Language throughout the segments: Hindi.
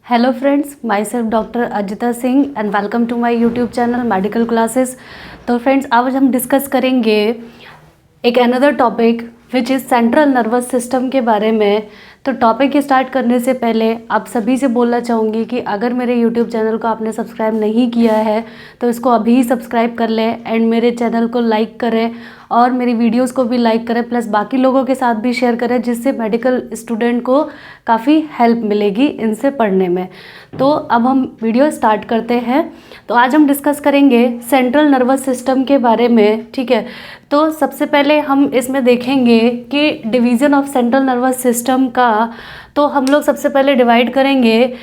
Hello friends, myself doctor Ajita Singh and welcome to my YouTube channel medical classes. तो फ्रेंड्स, आज हम डिस्कस करेंगे एक another topic which is central nervous system के बारे में। तो टॉपिक स्टार्ट करने से पहले आप सभी से बोलना चाहूँगी कि अगर मेरे यूट्यूब चैनल को आपने सब्सक्राइब नहीं किया है तो इसको अभी सब्सक्राइब कर लें एंड मेरे चैनल को लाइक करें और मेरी वीडियोस को भी लाइक करें, प्लस बाकी लोगों के साथ भी शेयर करें, जिससे मेडिकल स्टूडेंट को काफ़ी हेल्प मिलेगी इनसे पढ़ने में। तो अब हम वीडियो स्टार्ट करते हैं। तो आज हम डिस्कस करेंगे सेंट्रल नर्वस सिस्टम के बारे में, ठीक है। तो सबसे पहले हम इसमें देखेंगे कि division of central nervous system का, तो हम लोग सबसे पहले डिवाइड करेंगे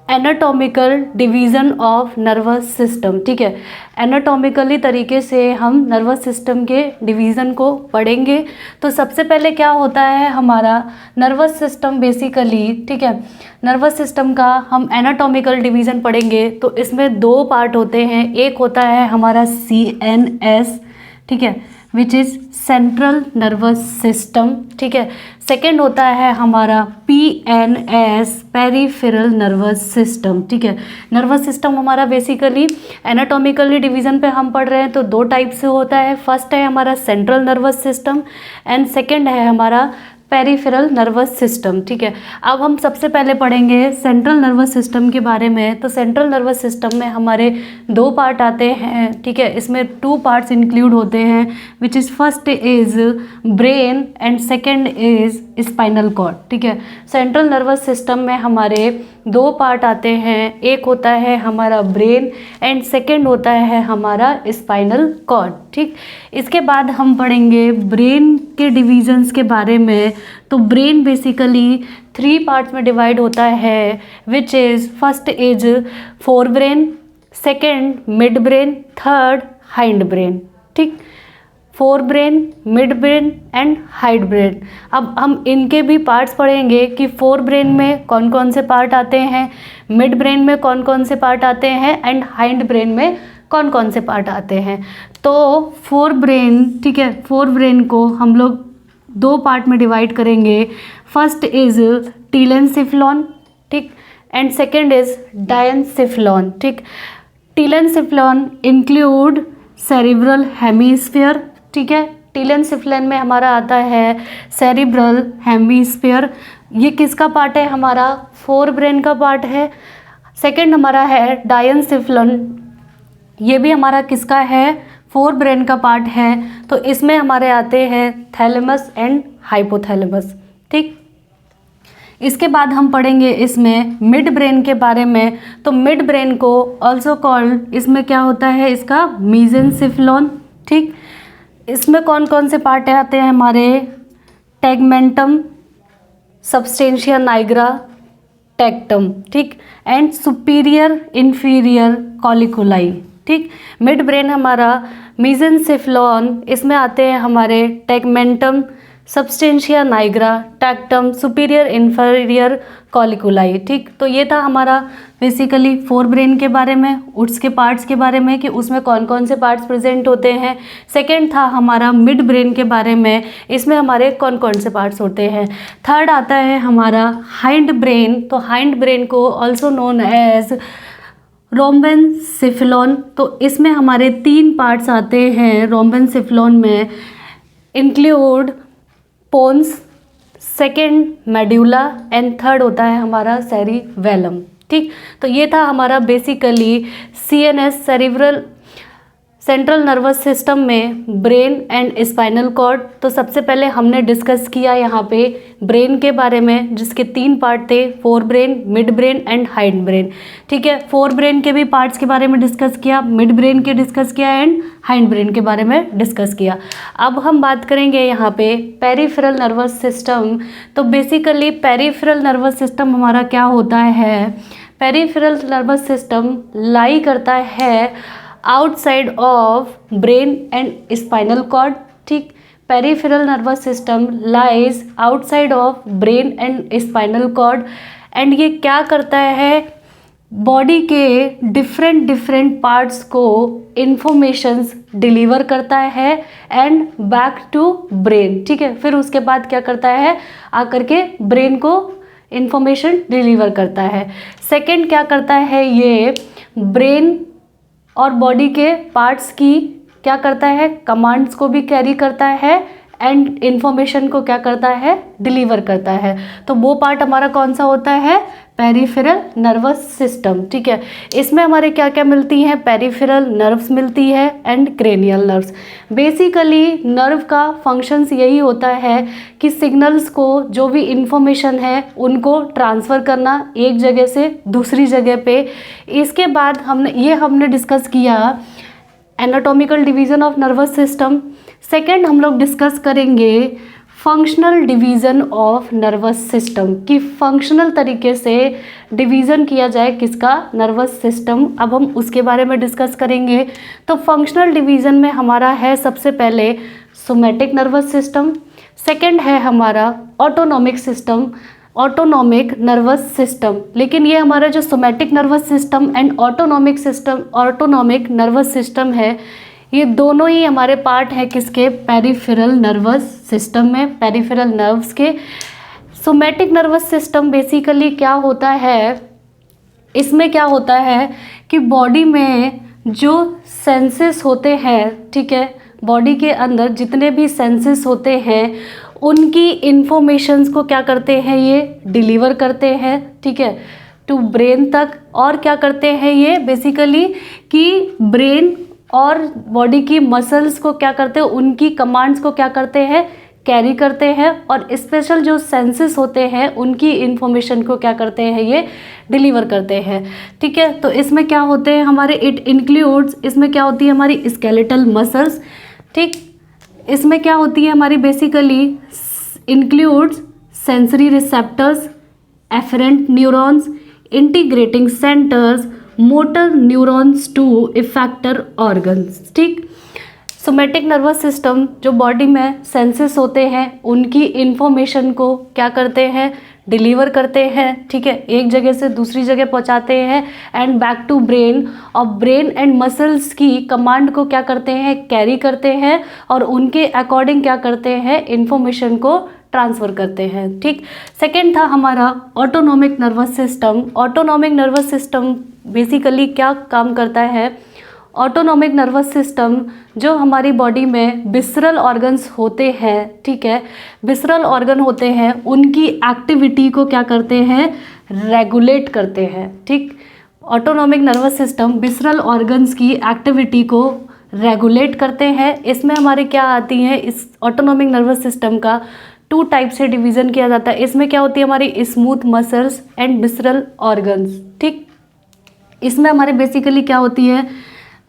anatomical division of nervous system, ठीक है। एनाटॉमिकली तरीके से हम नर्वस सिस्टम के डिवीज़न को पढ़ेंगे। तो सबसे पहले क्या होता है हमारा नर्वस सिस्टम बेसिकली, ठीक है। नर्वस सिस्टम का हम एनाटॉमिकल डिवीज़न पढ़ेंगे तो इसमें दो पार्ट होते हैं। एक होता है हमारा CNS, ठीक है, which is central nervous system, ठीक है। सेकेंड होता है हमारा PNS, पेरिफेरल नर्वस सिस्टम, ठीक है। नर्वस सिस्टम हमारा बेसिकली एनाटॉमिकली डिवीज़न पे हम पढ़ रहे हैं तो दो टाइप से होता है। फर्स्ट है हमारा central nervous system and second है हमारा पेरिफेरल नर्वस सिस्टम, ठीक है। अब हम सबसे पहले पढ़ेंगे सेंट्रल नर्वस सिस्टम के बारे में। तो सेंट्रल नर्वस सिस्टम में हमारे दो पार्ट आते हैं, ठीक है। इसमें टू पार्ट्स इंक्लूड होते हैं, which is first is brain and second is spinal cord, ठीक है। सेंट्रल नर्वस सिस्टम में हमारे दो पार्ट आते हैं, एक होता है हमारा ब्रेन एंड सेकेंड होता है हमारा स्पाइनल कॉर्ड, ठीक। इसके बाद हम पढ़ेंगे ब्रेन के डिवीजन्स के बारे में। तो ब्रेन बेसिकली थ्री पार्ट्स में डिवाइड होता है, which is first is forebrain, second midbrain, third hindbrain, ठीक। Forebrain, midbrain and hindbrain. अब हम इनके भी पार्ट्स पढ़ेंगे कि फोर ब्रेन में कौन कौन से पार्ट आते हैं, मिड ब्रेन में कौन कौन से पार्ट आते हैं एंड हाइंड ब्रेन में कौन कौन से पार्ट आते हैं। तो फोर ब्रेन, ठीक है, फोर ब्रेन को हम लोग दो पार्ट में डिवाइड करेंगे। फर्स्ट इज टीलेंसिफ्लॉन, ठीक, एंड सेकेंड इज डायंसिफ्लॉन, ठीक। टीलेंसिफ्लॉन इंक्लूड सेरिब्रल हेमीस्फीयर, ठीक है। टीलेंसिफ्लॉन में हमारा आता है सेरिब्रल हेमीस्फीयर। ये किसका पार्ट है हमारा, फोर ब्रेन का पार्ट है। सेकेंड हमारा है डायंसिफ्लॉन, ये भी हमारा किसका है, फोर ब्रेन का पार्ट है। तो इसमें हमारे आते हैं थैलेमस एंड हाइपोथैलेमस, ठीक। इसके बाद हम पढ़ेंगे इसमें मिड ब्रेन के बारे में। तो मिड ब्रेन को ऑल्सो कॉल्ड, इसमें क्या होता है इसका मीजेंसिफ्लॉन, ठीक। इसमें कौन कौन से पार्ट आते हैं हमारे, टेगमेंटम, सब्सटेंशिया नाइग्रा, टेक्टम, ठीक, एंड सुपीरियर इंफीरियर कॉलिकुलाई, ठीक। मिड ब्रेन हमारा मीजेंसिफ्लॉन, इसमें आते हैं हमारे tegmentum, substantia Niagara, tectum, superior inferior कॉलिकुलाई, ठीक। तो ये था हमारा बेसिकली फोर ब्रेन के बारे में, उसके पार्ट्स के बारे में कि उसमें कौन कौन से पार्ट्स प्रेजेंट होते हैं। सेकेंड था हमारा मिड ब्रेन के बारे में, इसमें हमारे कौन कौन से पार्ट्स होते हैं। थर्ड आता है हमारा हाइंड ब्रेन। तो हाइंड ब्रेन को ऑल्सो नोन एज रोम्बेनसिफ्लॉन। तो इसमें हमारे तीन पार्ट्स आते हैं रोम्बेनसिफ्लॉन में, include pons, second medulla and third होता है हमारा सेरिवेलम, ठीक। तो ये था हमारा basically CNS, cerebral central nervous system में ब्रेन एंड स्पाइनल कॉर्ड। तो सबसे पहले हमने डिस्कस किया यहाँ पे ब्रेन के बारे में, जिसके तीन पार्ट थे, fore brain, midbrain and hind brain, ठीक है। फोर ब्रेन के भी पार्ट्स के बारे में डिस्कस किया, मिड ब्रेन के डिस्कस किया एंड हाइंड ब्रेन के बारे में डिस्कस किया। अब हम बात करेंगे यहाँ पे पेरिफेरल नर्वस सिस्टम। तो बेसिकली पेरिफेरल नर्वस सिस्टम हमारा क्या होता है, पेरिफेरल नर्वस सिस्टम लाई करता है outside of brain and spinal cord, ठीक। Peripheral nervous system lies outside of brain and spinal cord and ये क्या करता है, बॉडी के डिफरेंट पार्ट्स को इन्फॉर्मेशंस डिलीवर करता है एंड बैक टू ब्रेन, ठीक है। फिर उसके बाद क्या करता है, आकर के ब्रेन को इंफॉर्मेशन डिलीवर करता है। सेकंड क्या करता है, ये ब्रेन और बॉडी के पार्ट्स की क्या करता है, कमांड्स को भी कैरी करता है एंड इन्फॉर्मेशन को क्या करता है, डिलीवर करता है। तो वो पार्ट हमारा कौन सा होता है, पेरिफेरल नर्वस सिस्टम। ठीक है, इसमें हमारे क्या क्या मिलती हैं, पेरिफेरल नर्व्स मिलती है and cranial nerves. Basically nerve का फंक्शंस यही होता है कि सिग्नल्स को, जो भी इंफॉर्मेशन है उनको ट्रांसफ़र करना एक जगह से दूसरी जगह पे। इसके बाद हमने डिस्कस किया anatomical division of nervous system. Second हम लोग डिस्कस करेंगे functional division of nervous system, कि फंक्शनल तरीके से डिवीज़न किया जाए किसका, नर्वस सिस्टम। अब हम उसके बारे में डिस्कस करेंगे। तो फंक्शनल डिवीज़न में हमारा है सबसे पहले सोमैटिक नर्वस सिस्टम, सेकेंड है हमारा autonomic system, autonomic nervous system. लेकिन ये हमारा जो somatic nervous system and autonomic nervous system है, ये दोनों ही हमारे पार्ट हैं किसके, पेरिफेरल नर्वस सिस्टम में, पेरिफेरल नर्व्स के। सोमैटिक नर्वस सिस्टम बेसिकली क्या होता है, इसमें क्या होता है कि बॉडी में जो सेंसेस होते हैं, ठीक है, बॉडी के अंदर जितने भी सेंसेस होते हैं उनकी इंफॉर्मेशंस को क्या करते हैं, ये डिलीवर करते हैं, ठीक है, टू ब्रेन तक। और क्या करते हैं ये बेसिकली कि ब्रेन और बॉडी की मसल्स को क्या करते हैं, उनकी कमांड्स को क्या करते हैं, कैरी करते हैं। और स्पेशल जो सेंसेस होते हैं उनकी इंफॉर्मेशन को क्या करते हैं, ये डिलीवर करते हैं। ठीक है, तो इसमें क्या होते हैं हमारे, इट इंक्लूड्स, इसमें क्या होती है हमारी स्केलेटल मसल्स। ठीक, इसमें क्या होती है हमारी, basically includes sensory receptors, afferent neurons, integrating centres, motor neurons to effector organs. ठीक, सोमैटिक नर्वस सिस्टम जो बॉडी में सेंसेस होते हैं उनकी इंफॉर्मेशन को क्या करते हैं, डिलीवर करते हैं। ठीक है, एक जगह से दूसरी जगह पहुंचाते हैं एंड बैक टू ब्रेन, और ब्रेन एंड मसल्स की कमांड को क्या करते हैं, कैरी करते हैं और उनके अकॉर्डिंग क्या करते हैं, इंफॉर्मेशन को ट्रांसफ़र करते हैं। ठीक, सेकेंड था हमारा autonomic nervous system. Autonomic nervous system basically क्या काम करता है, ऑटोनॉमिक नर्वस सिस्टम जो हमारी बॉडी में विसरल ऑर्गन्स होते हैं, ठीक है, विसरल ऑर्गन होते हैं, उनकी एक्टिविटी को क्या करते हैं, रेगुलेट करते हैं। ठीक, autonomic nervous system visceral organs की एक्टिविटी को रेगुलेट करते हैं। इसमें हमारे क्या आती हैं, इस ऑटोनॉमिक नर्वस सिस्टम का 2 टाइप से डिवीज़न किया जाता है। इसमें क्या होती है हमारी smooth muscles and visceral organs. ठीक, इसमें हमारे बेसिकली क्या होती है,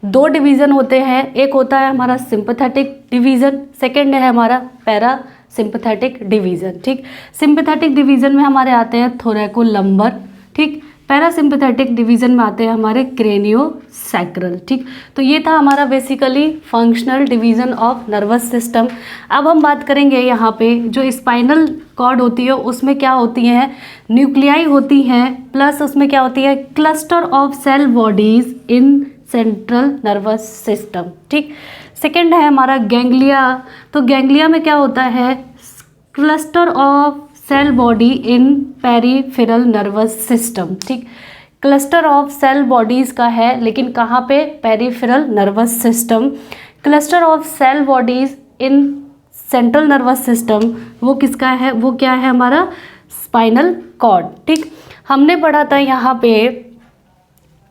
2 डिवीज़न होते हैं। एक होता है हमारा सिंपैथेटिक डिवीज़न, सेकंड है हमारा पैरा सिंपैथेटिक डिवीज़न। ठीक, सिंपैथेटिक डिवीज़न में हमारे आते हैं थोरैकोलम्बर। ठीक, पैरासिम्पैथेटिक डिवीज़न में आते हैं हमारे क्रेनियोसैक्रल। ठीक, तो ये था हमारा basically functional division of nervous system. अब हम बात करेंगे यहाँ पे जो स्पाइनल कॉर्ड होती है उसमें क्या होती हैं, न्यूक्लियाई होती हैं, प्लस उसमें क्या होती है, cluster of cell bodies in central nervous system. ठीक, सेकेंड है हमारा गैंग्लिया। तो गैंग्लिया में क्या होता है, cluster of cell body in peripheral nervous system. ठीक, क्लस्टर ऑफ सेल बॉडीज़ का है, लेकिन कहाँ पे, peripheral nervous system. Cluster of cell bodies in central nervous system वो किसका है, वो क्या है हमारा स्पाइनल कॉर्ड। ठीक, हमने पढ़ा था यहाँ पे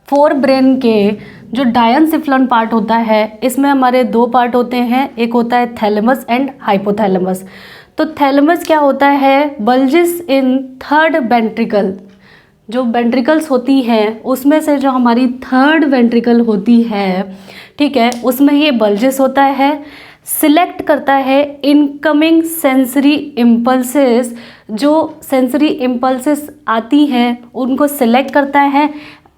फोर ब्रेन के जो डायनसिफ्लन पार्ट होता है, इसमें हमारे 2 पार्ट होते हैं, एक होता है थैलेमस एंड हाइपोथैलेमस। तो थैलेमस क्या होता है, बल्जिस इन थर्ड वेंट्रिकल। जो वेंट्रिकल्स होती हैं उसमें से जो हमारी थर्ड वेंट्रिकल होती है, ठीक है, उसमें ये बल्जिस होता है, सिलेक्ट करता है इनकमिंग सेंसरी इम्पल्सेस। जो सेंसरी इम्पल्सेस आती हैं उनको सिलेक्ट करता है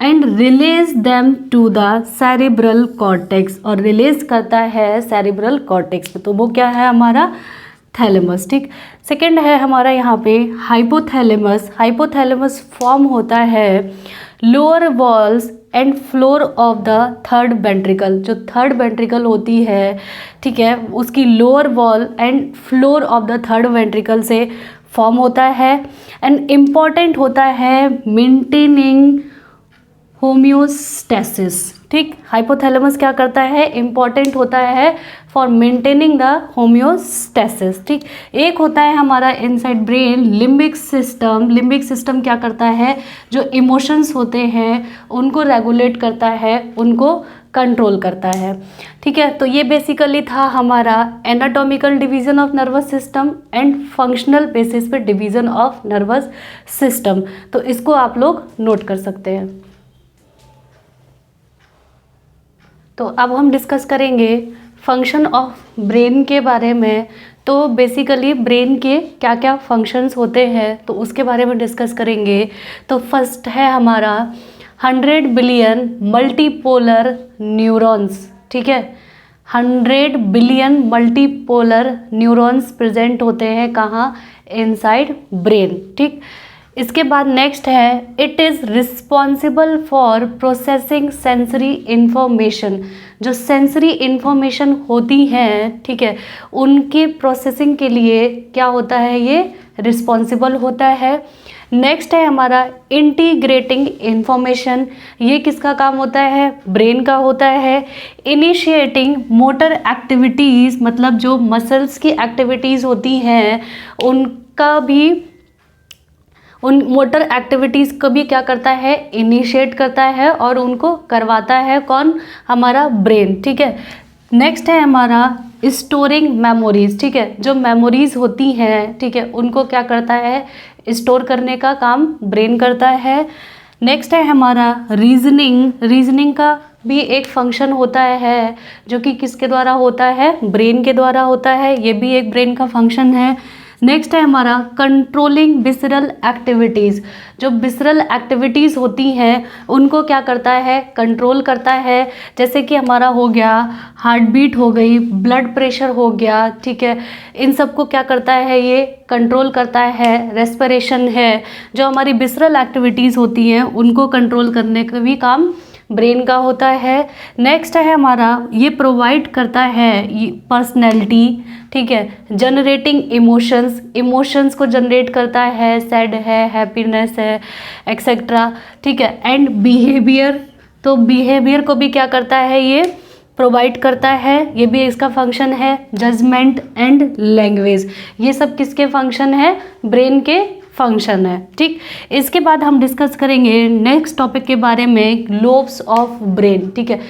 and release them to the cerebral cortex, और रिलीज करता है सेरिब्रल कॉर्टेक्स। तो वो क्या है हमारा थैलेमस। ठीक, सेकंड है हमारा यहाँ पे हाइपोथैलेमस। हाइपोथैलेमस फॉर्म होता है lower walls and floor of the third ventricle. जो थर्ड वेंट्रिकल होती है, ठीक है, उसकी lower wall and floor of the third ventricle से फॉर्म होता है एंड इम्पॉर्टेंट होता है मेंटेनिंग होम्योस्टेसिस। ठीक, हाइपोथैलेमस क्या करता है, इम्पॉर्टेंट होता है फॉर मेंटेनिंग द होम्योस्टेसिस। ठीक, एक होता है हमारा inside brain limbic system. Limbic system क्या करता है, जो इमोशंस होते हैं उनको रेगुलेट करता है, उनको कंट्रोल करता है। ठीक है, तो ये बेसिकली था हमारा anatomical division of nervous system and functional basis पे डिवीजन ऑफ नर्वस सिस्टम। तो इसको आप लोग नोट कर सकते हैं। तो अब हम डिस्कस करेंगे फंक्शन ऑफ ब्रेन के बारे में। तो बेसिकली ब्रेन के क्या क्या फंक्शंस होते हैं तो उसके बारे में डिस्कस करेंगे। तो फर्स्ट है हमारा 100 बिलियन मल्टीपोलर न्यूरॉन्स। ठीक है, 100 बिलियन मल्टीपोलर न्यूरॉन्स प्रेजेंट होते हैं कहाँ, इनसाइड ब्रेन। ठीक, इसके बाद नेक्स्ट है it is responsible for processing sensory information. जो सेंसरी इन्फॉर्मेशन होती हैं, ठीक है, उनकी प्रोसेसिंग के लिए क्या होता है, ये रिस्पॉन्सिबल होता है। नेक्स्ट है हमारा इंटीग्रेटिंग इन्फॉर्मेशन। ये किसका काम होता है, ब्रेन का होता है। इनिशिएटिंग मोटर एक्टिविटीज़, मतलब जो मसल्स की एक्टिविटीज़ होती हैं उनका भी, उन मोटर एक्टिविटीज़ को भी क्या करता है, इनिशिएट करता है और उनको करवाता है कौन, हमारा ब्रेन। ठीक है, नेक्स्ट है हमारा स्टोरिंग मेमोरीज। ठीक है, जो मेमोरीज होती हैं, ठीक है, उनको क्या करता है, स्टोर करने का काम ब्रेन करता है। नेक्स्ट है हमारा रीजनिंग। रीजनिंग का भी एक फंक्शन होता है जो कि किसके द्वारा होता है, ब्रेन के द्वारा होता है। ये भी एक ब्रेन का फंक्शन है। नेक्स्ट है हमारा कंट्रोलिंग विसरल एक्टिविटीज़। जो विसरल एक्टिविटीज़ होती हैं उनको क्या करता है, कंट्रोल करता है। जैसे कि हमारा हो गया हार्ट बीट हो गई, ब्लड प्रेशर हो गया। ठीक है, इन सबको क्या करता है, ये कंट्रोल करता है। रेस्पिरेशन है, जो हमारी विसरल एक्टिविटीज़ होती हैं उनको कंट्रोल करने का भी काम ब्रेन का होता है। नेक्स्ट है हमारा ये प्रोवाइड करता है पर्सनैलिटी। ठीक है, जनरेटिंग इमोशंस, इमोशंस को जनरेट करता है, सैड है, हैप्पीनेस है, एक्सेट्रा। ठीक है, एंड बिहेवियर, तो बिहेवियर को भी क्या करता है, ये प्रोवाइड करता है, ये भी इसका फंक्शन है। जजमेंट एंड लैंग्वेज, ये सब किसके फंक्शन है, ब्रेन के फंक्शन है। ठीक, इसके बाद हम डिस्कस करेंगे नेक्स्ट टॉपिक के बारे में, लोब्स ऑफ ब्रेन। ठीक है,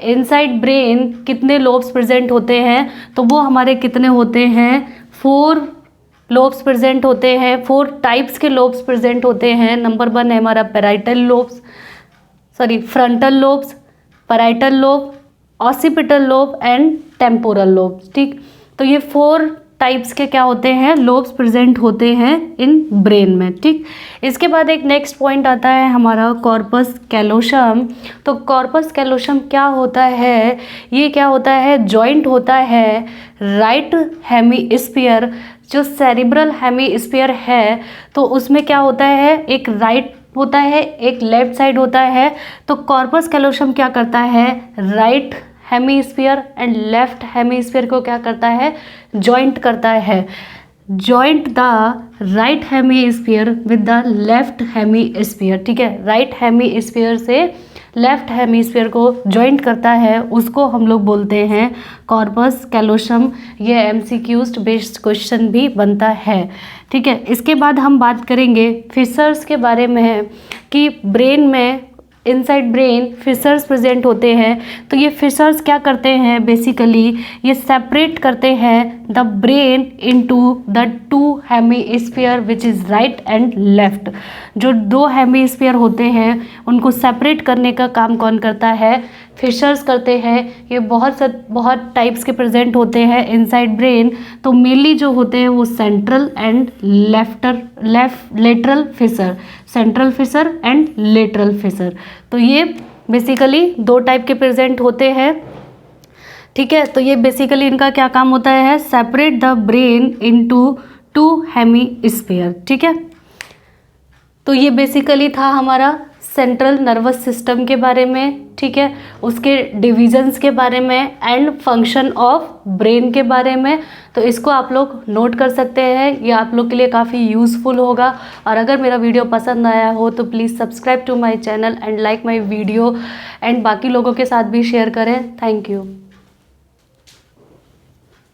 इनसाइड ब्रेन कितने लोब्स प्रेजेंट होते हैं, तो वो हमारे कितने होते हैं, 4 लोब्स प्रेजेंट होते हैं। 4 टाइप्स के लोब्स प्रेजेंट होते हैं। नंबर 1 है हमारा frontal lobes, parietal lobe, occipital lobe and temporal lobe. ठीक, तो ये 4 टाइप्स के क्या होते हैं, लोब्स प्रेजेंट होते हैं इन ब्रेन में। ठीक, इसके बाद एक नेक्स्ट पॉइंट आता है हमारा कॉर्पस कैलोसम। तो कॉर्पस कैलोसम क्या होता है, ये क्या होता है, जॉइंट होता है राइट हेमीस्फीयर। जो सेरिब्रल हेमीस्फीयर है तो उसमें क्या होता है, एक राइट होता है, एक लेफ्ट साइड होता है। तो कॉर्पस कैलोसम क्या करता है, right hemisphere and left hemisphere को क्या करता है, जॉइंट करता है। Joint the right hemisphere with the left hemisphere. ठीक है, राइट हेमीस्फीयर से लेफ्ट हेमीस्फीयर को जॉइंट करता है, उसको हम लोग बोलते हैं कॉर्पस कैलोसम। ये एमसीक्यूज बेस्ड क्वेश्चन भी बनता है। ठीक है, इसके बाद हम बात करेंगे फिशर्स के बारे में कि ब्रेन में, इनसाइड ब्रेन फिशर्स प्रेजेंट होते हैं। तो ये फिशर्स क्या करते हैं, बेसिकली ये सेपरेट करते हैं the brain into the 2 hemisphere which is right and left. जो 2 हेमीस्फीयर होते हैं उनको सेपरेट करने का काम कौन करता है, फिशर्स करते हैं। ये बहुत टाइप्स के प्रेजेंट होते हैं इनसाइड ब्रेन। तो मेनली जो होते हैं वो central and lateral fissure, central fissure and lateral fissure. तो ये बेसिकली 2 टाइप के प्रेजेंट होते हैं। ठीक है, तो ये बेसिकली इनका क्या काम होता है, separate the brain into 2 hemisphere. ठीक है, तो ये बेसिकली था हमारा सेंट्रल नर्वस सिस्टम के बारे में, ठीक है, उसके डिविजन्स के बारे में एंड फंक्शन ऑफ ब्रेन के बारे में। तो इसको आप लोग नोट कर सकते हैं, ये आप लोग के लिए काफ़ी यूज़फुल होगा। और अगर मेरा वीडियो पसंद आया हो तो please subscribe to my channel and like my video and बाकी लोगों के साथ भी शेयर करें। Thank you.